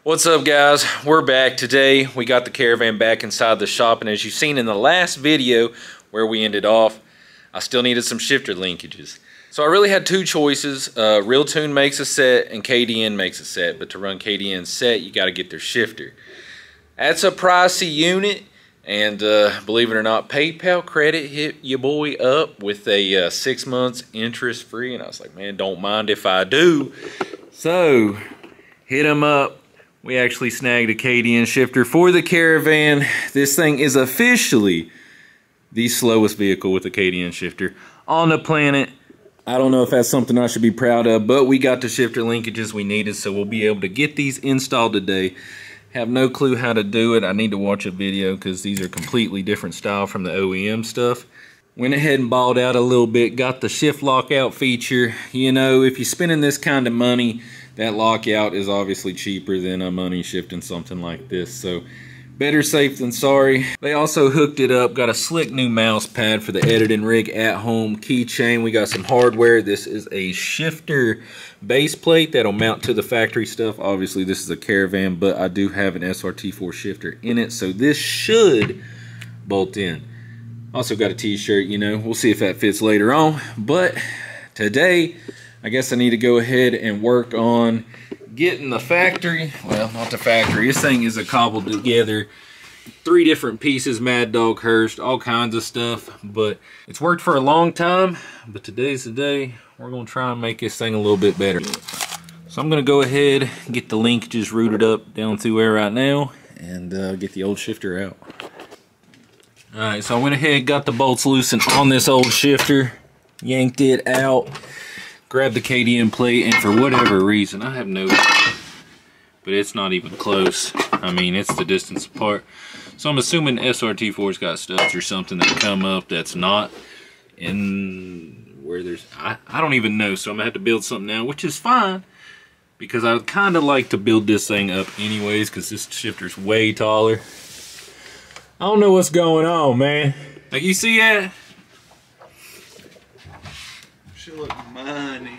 What's up, guys? We're back. Today we got the Caravan back inside the shop, and as you've seen in the last video where we ended off, I still needed some shifter linkages. So I really had two choices. Real Tune makes a set and KDN makes a set, but to run KDN set you got to get their shifter. That's a pricey unit, and believe it or not, PayPal credit hit your boy up with a 6 months interest free, and I was like, man, don't mind if I do. So hit him up. We actually snagged a KDN shifter for the Caravan. This thing is officially the slowest vehicle with a KDN shifter on the planet. I don't know if that's something I should be proud of, but we got the shifter linkages we needed, so we'll be able to get these installed today. Have no clue how to do it. I need to watch a video because these are completely different style from the OEM stuff. Went ahead and balled out a little bit. Got the shift lockout feature. You know, if you're spending this kind of money, that lockout is obviously cheaper than a money shifting something like this. So better safe than sorry. They also hooked it up. Got a slick new mouse pad for the editing rig at home. Keychain. We got some hardware. This is a shifter base plate that'll mount to the factory stuff. Obviously this is a Caravan, but I do have an SRT4 shifter in it, so this should bolt in. Also got a t-shirt, you know, we'll see if that fits later on. But today I guess I need to go ahead and work on getting the factory, well, not the factory, this thing is a cobbled together, 3 different pieces, Mad Dog Hurst, all kinds of stuff, but it's worked for a long time, but today's the day. We're gonna try and make this thing a little bit better. So I'm gonna go ahead and get the linkages rooted up down through there right now, and get the old shifter out. Alright, so I went ahead and got the bolts loosened on this old shifter, yanked it out, grabbed the KDN plate, and for whatever reason, I have no, but it's not even close. I mean, it's the distance apart. So I'm assuming SRT4's got studs or something that come up that's not in where there's, I don't even know. So I'm gonna have to build something now, which is fine, because I would kind of like to build this thing up anyways, because this shifter's way taller. I don't know what's going on, man. Like, you see that? She look money.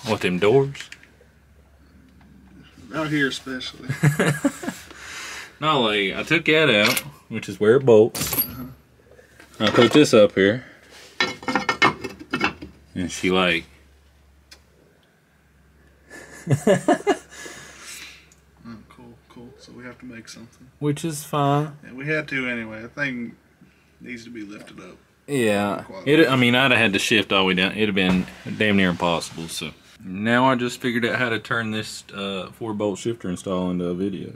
What, them doors? Out here especially. No, like, I took that out, which is where it bolts. I put this up here. And she like... Cool. So we have to make something. Which is fine. Yeah, we had to anyway. The thing needs to be lifted up. Yeah, I mean, I'd have had to shift all the way down. It'd have been damn near impossible. So now I just figured out how to turn this 4-bolt shifter install into a video.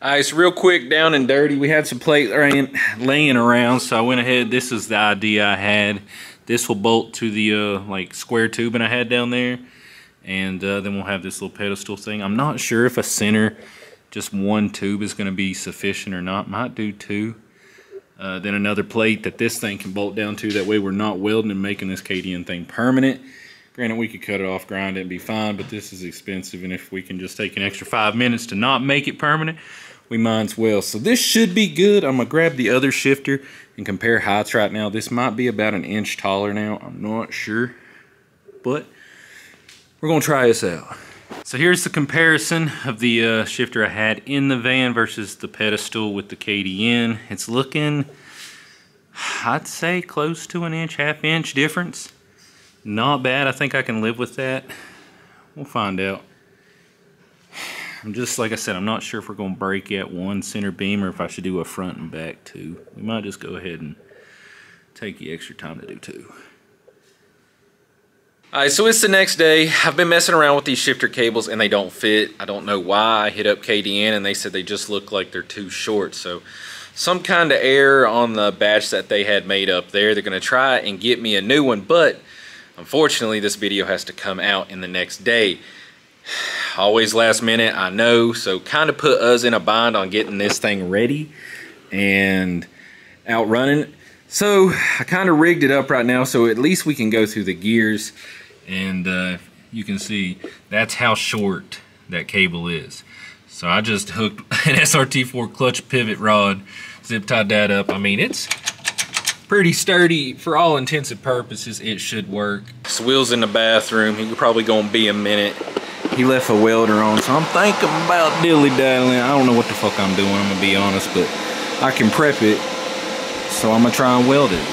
Alright, so real quick, down and dirty. We had some plate laying around, so I went ahead. This is the idea I had. This will bolt to the like square tubing I had down there, and then we'll have this little pedestal thing. I'm not sure if a center, just one tube is going to be sufficient or not. Might do 2. Then another plate that this thing can bolt down to. That way we're not welding and making this KDN thing permanent. Granted, we could cut it off, grind it, and be fine, but this is expensive, and if we can just take an extra 5 minutes to not make it permanent, we might as well. So this should be good. I'm going to grab the other shifter and compare heights right now. This might be about an inch taller now. I'm not sure, but we're going to try this out. So here's the comparison of the shifter I had in the van versus the pedestal with the KDN. It's looking, I'd say, close to an inch, half-inch difference. Not bad. I think I can live with that. We'll find out. I'm just, like I said, I'm not sure if we're going to break at one center beam or if I should do a front and back too. We might just go ahead and take the extra time to do 2. Alright, so it's the next day. I've been messing around with these shifter cables and they don't fit. I don't know why. I hit up KDN and they said they just look like they're too short. So some kind of error on the batch that they had made up there. They're going to try and get me a new one, but unfortunately this video has to come out in the next day. Always last minute, I know, so kind of put us in a bind on getting this thing ready and out running. So I kind of rigged it up right now so at least we can go through the gears, and you can see that's how short that cable is. So I just hooked an SRT4 clutch pivot rod, zip tied that up. I mean, it's pretty sturdy for all intents and purposes. It should work. So Will's in the bathroom. He's probably gonna be a minute. He left a welder on, so I'm thinking about dilly-dallying. I don't know what the fuck I'm doing, I'm gonna be honest, but I can prep it, so I'm gonna try and weld it.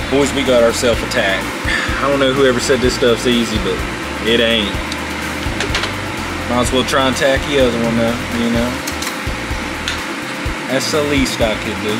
Boys, we got ourselves a tack. I don't know whoever said this stuff's easy, but it ain't. Might as well try and tack the other one though, you know. That's the least I could do.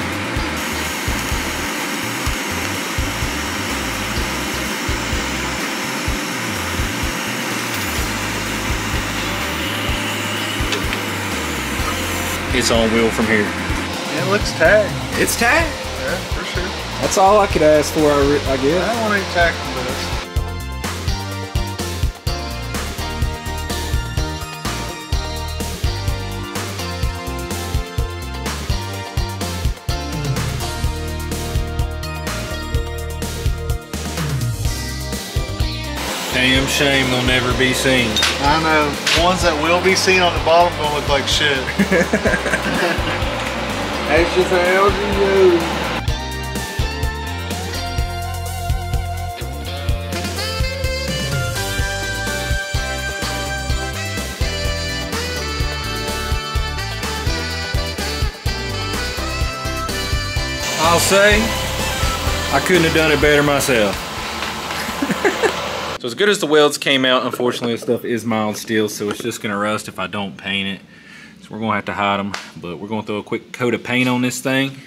It's on wheel from here. It looks tagged. It's tagged? Yeah, for sure. That's all I could ask for, I guess. I don't want any tackling this. Damn shame they'll never be seen. I know. Ones that will be seen on the bottom gonna look like shit. That's just how you do. I'll say, I couldn't have done it better myself. So as good as the welds came out, unfortunately this stuff is mild steel, so it's just gonna rust if I don't paint it. So we're gonna have to hide them, but we're gonna throw a quick coat of paint on this thing.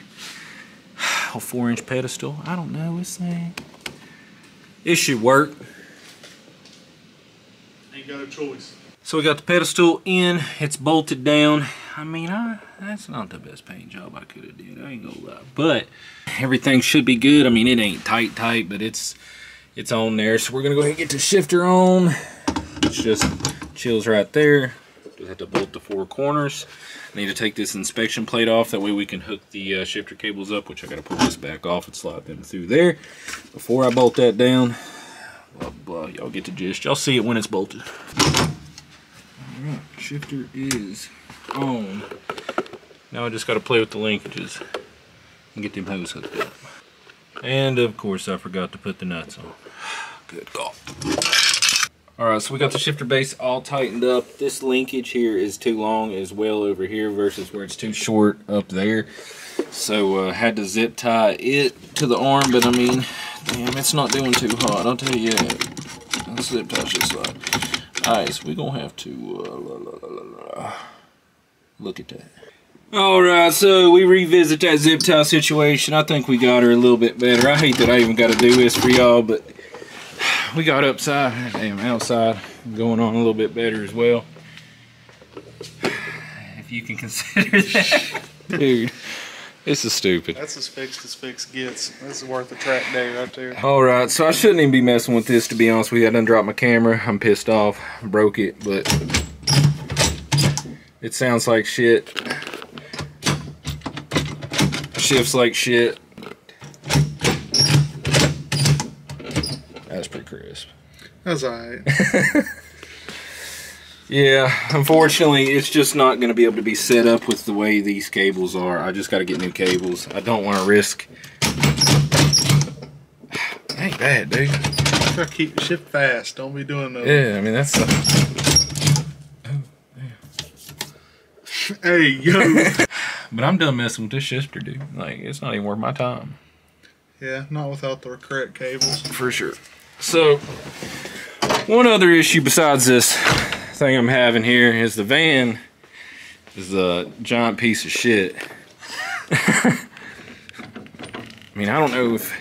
A 4-inch pedestal, I don't know this thing. It should work. Ain't got a choice. So we got the pedestal in, it's bolted down. I mean, that's not the best paint job I could have did, I ain't gonna lie. But everything should be good. I mean, it ain't tight, but it's on there. So we're gonna go ahead and get the shifter on. It's just chills right there. Just have to bolt the 4 corners. I need to take this inspection plate off, that way we can hook the shifter cables up, which I gotta pull this back off and slide them through there. Before I bolt that down, blah, blah, y'all get the gist. Y'all see it when it's bolted. Alright, shifter is on. Now I just gotta play with the linkages and get them hoses hooked up. And of course I forgot to put the nuts on. Good God. Alright, so we got the shifter base all tightened up. This linkage here is too long as well over here versus where it's too short up there. So had to zip tie it to the arm, but I mean, damn, it's not doing too hot, I'll tell you that. The zip tie should slide. Alright, so we're gonna have to look at that. Alright, so we revisit that zip tie situation. I think we got her a little bit better. I hate that I even got to do this for y'all, but we got outside going on a little bit better as well. If you can consider that. Dude, this is stupid. That's as fixed as fix gets. This is worth a track day right there. Alright, so I shouldn't even be messing with this, to be honest with you. I done dropped my camera. I'm pissed off. Broke it, but it sounds like shit. Shifts like shit. That's pretty crisp. That's alright. Yeah, unfortunately, it's just not going to be able to be set up with the way these cables are. I just got to get new cables. I don't want to risk. Ain't bad, dude. Try to keep your ship fast. Don't be doing no. Yeah, I mean, that's. Hey, yo. But I'm done messing with this shifter, dude. Like, it's not even worth my time. Yeah, not without the correct cables. For sure. So, one other issue besides this thing I'm having here is the van is a giant piece of shit. I mean, I don't know if...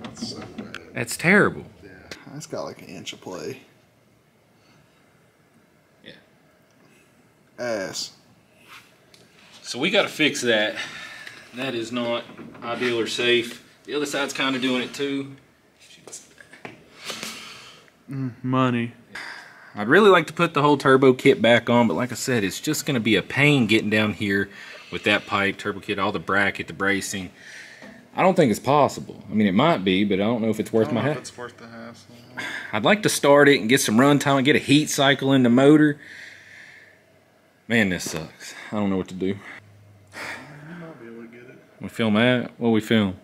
That's so bad. That's terrible. Yeah, it's got like an inch of play. Yeah. Ass. So we got to fix that. That is not ideal or safe. The other side's kind of doing it too. Money. I'd really like to put the whole turbo kit back on, but like I said, it's just going to be a pain getting down here with that pipe, turbo kit, all the bracket, the bracing. I don't think it's possible. I mean, it might be, but I don't know if it's worth my hassle. It's worth the hassle. I'd like to start it and get some run time and get a heat cycle in the motor. Man, this sucks. I don't know what to do. You might be able to get it. We film that? What we film?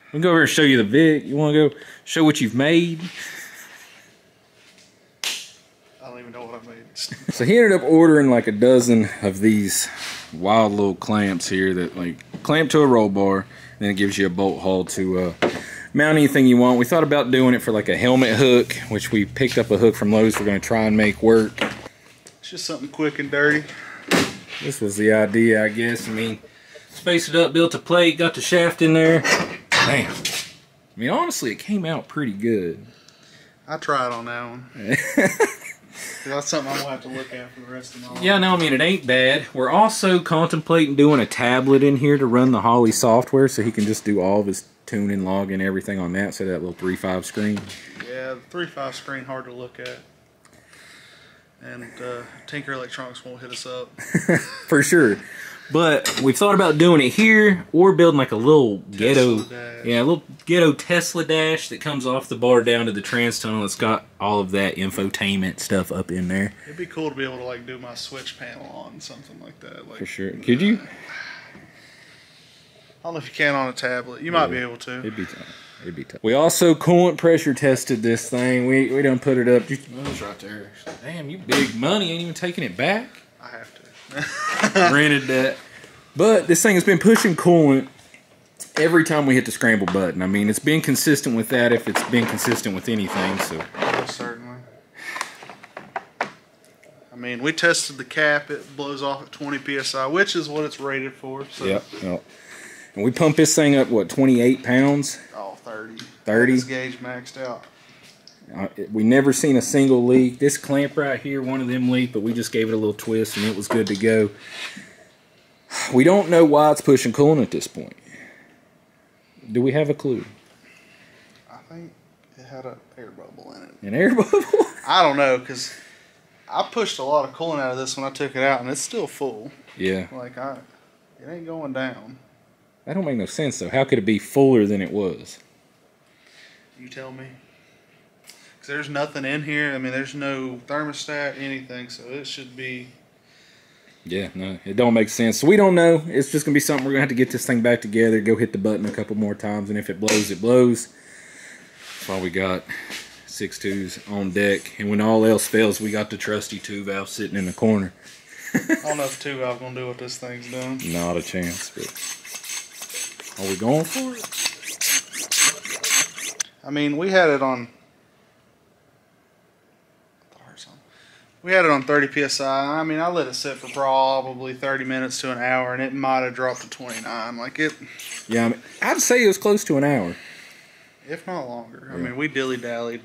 We can go over and show you the vid. You want to go show what you've made? I don't even know what I made. So he ended up ordering like a dozen of these wild little clamps here that like clamp to a roll bar, and then it gives you a bolt hole to mount anything you want. We thought about doing it for like a helmet hook, which we picked up a hook from Lowe's we're going to try and make work. It's just something quick and dirty. This was the idea, I guess. I mean, spaced it up, built a plate, got the shaft in there. Damn. I mean, honestly, it came out pretty good. I tried on that one. That's something I'm going to have to look at for the rest of my life. Yeah, no, I mean, it ain't bad. We're also contemplating doing a tablet in here to run the Holly software so he can just do all of his tuning, logging, everything on that, so that little 3.5 screen. Yeah, the 3.5 screen hard to look at. And Tinker Electronics won't hit us up. For sure. But we've thought about doing it here or building like a little ghetto, a little ghetto Tesla dash that comes off the bar down to the trans tunnel. It's got all of that infotainment stuff up in there. It'd be cool to be able to like do my switch panel on something like that. Like, for sure. Could you? I don't know if you can on a tablet. You might be able to. It'd be tough. It'd be tough. We also coolant pressure tested this thing. We done put it up. Oh, it's right there. Damn, you big money. Ain't even taking it back. I have to. Rented that. But this thing has been pushing coolant every time we hit the scramble button. I mean, it's been consistent with that if it's been consistent with anything. So certainly. I mean, we tested the cap. It blows off at 20 psi, which is what it's rated for. So. Yep. And we pump this thing up, what, 28 pounds? Oh, 30. 30? This gauge maxed out. We never seen a single leak. This clamp right here, one of them leaked, but we just gave it a little twist and it was good to go. We don't know why it's pushing coolant at this point. Do we have a clue? I think it had an air bubble in it. An air bubble? I don't know, because I pushed a lot of coolant out of this when I took it out, and it's still full. Yeah. Like, it ain't going down. That don't make no sense, though. How could it be fuller than it was? You tell me. Because there's nothing in here. I mean, there's no thermostat, anything, so it should be... Yeah, no, it don't make sense. So we don't know. It's just going to be something we're going to have to get this thing back together, go hit the button a couple more times, and if it blows, it blows. That's why we got 6.2s on deck. And when all else fails, we got the trusty 2-valve sitting in the corner. I don't know if 2-valve going to do what this thing's doing. Not a chance, but are we going for it? I mean, we had it on... We had it on 30 psi. I mean, I let it sit for probably 30 minutes to an hour, and it might have dropped to 29. Like it. Yeah, I mean, I'd say it was close to an hour, if not longer. Yeah. I mean, we dilly-dallied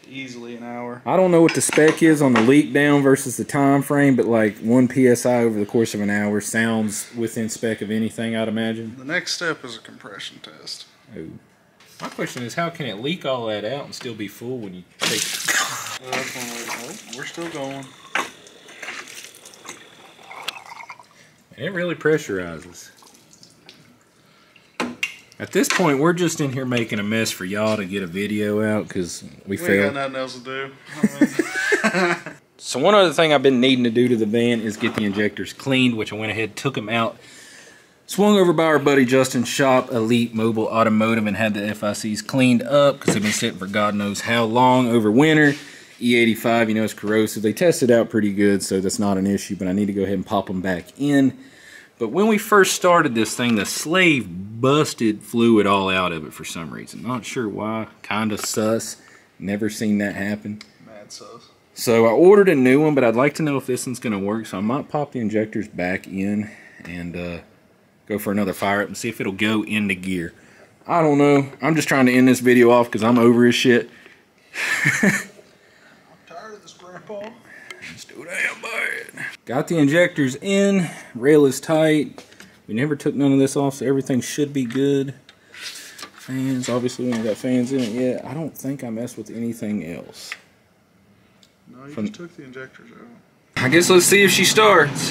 easily an hour. I don't know what the spec is on the leak down versus the time frame, but like 1 psi over the course of an hour sounds within spec of anything, I'd imagine. The next step is a compression test. Oh. My question is, how can it leak all that out and still be full when you take it? We're still going. And it really pressurizes. At this point, we're just in here making a mess for y'all to get a video out because we failed. Ain't got nothing else to do. So one other thing I've been needing to do to the van is get the injectors cleaned, which I went ahead and took them out. Swung over by our buddy Justin's shop, Elite Mobile Automotive, and had the FICs cleaned up because they've been sitting for God knows how long over winter. E85, you know, it's corrosive. They tested out pretty good, so that's not an issue, but I need to go ahead and pop them back in. But when we first started this thing, the slave busted fluid all out of it for some reason. Not sure why. Kind of sus. Never seen that happen. Mad sus. So I ordered a new one, but I'd like to know if this one's going to work. So I might pop the injectors back in and go for another fire up and see if it'll go into gear. I don't know. I'm just trying to end this video off because I'm over his shit. I'm tired of this, Grandpa. It's too damn bad. Got the injectors in. Rail is tight. We never took none of this off, so everything should be good. Fans, obviously we ain't got fans in it yet. I don't think I messed with anything else. No, you just took the injectors out. I guess let's see if she starts.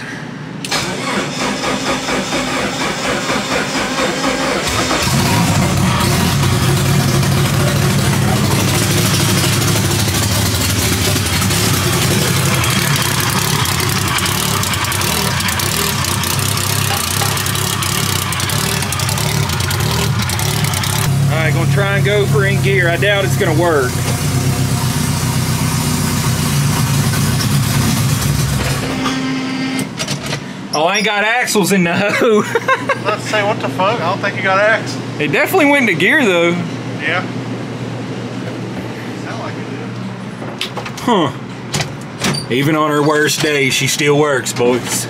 Alright, gonna try and go for in gear. I doubt it's gonna work. Oh, I ain't got axles in the hoe. Let's say, what the fuck? I don't think you got axles. It definitely went into gear though. Yeah. Sound like it did. Huh. Even on her worst day, she still works, boys.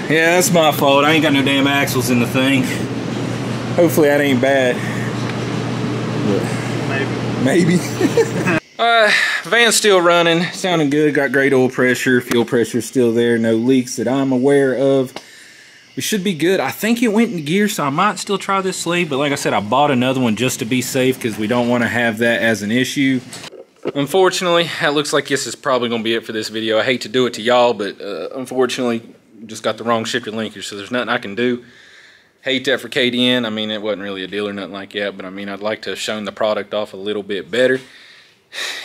Yeah, that's my fault. I ain't got no damn axles in the thing. Hopefully that ain't bad. But maybe. Van's still running, sounding good, got great oil pressure, fuel pressure still there, no leaks that I'm aware of. We should be good. I think it went in gear, so I might still try this sleeve, but like I said, I bought another one just to be safe because we don't want to have that as an issue. Unfortunately, that looks like this is probably going to be it for this video. I hate to do it to y'all, but unfortunately, just got the wrong shifter linkage, so there's nothing I can do. Hate that for KDN. I mean, it wasn't really a deal or nothing like that, but I mean, I'd like to have shown the product off a little bit better.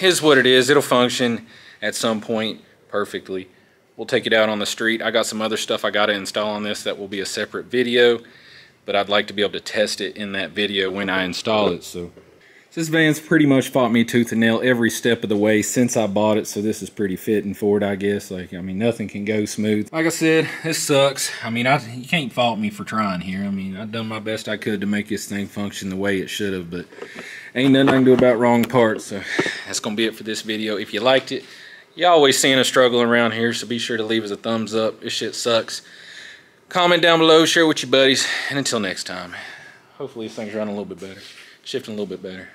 Is what it is. It'll function at some point perfectly. We'll take it out on the street. I got some other stuff I got to install on this that will be a separate video, but I'd like to be able to test it in that video when I install it. So this van's pretty much fought me tooth and nail every step of the way since I bought it, so this is pretty fitting for it, I guess. Like, I mean, nothing can go smooth. Like I said, this sucks. I mean, you can't fault me for trying here. I mean, I've done my best I could to make this thing function the way it should have, but ain't nothing I can do about wrong parts. So that's gonna be it for this video. If you liked it, you always seeing us struggling around here, so be sure to leave us a thumbs up. This shit sucks. Comment down below, share with your buddies, and until next time, hopefully things run a little bit better, shifting a little bit better.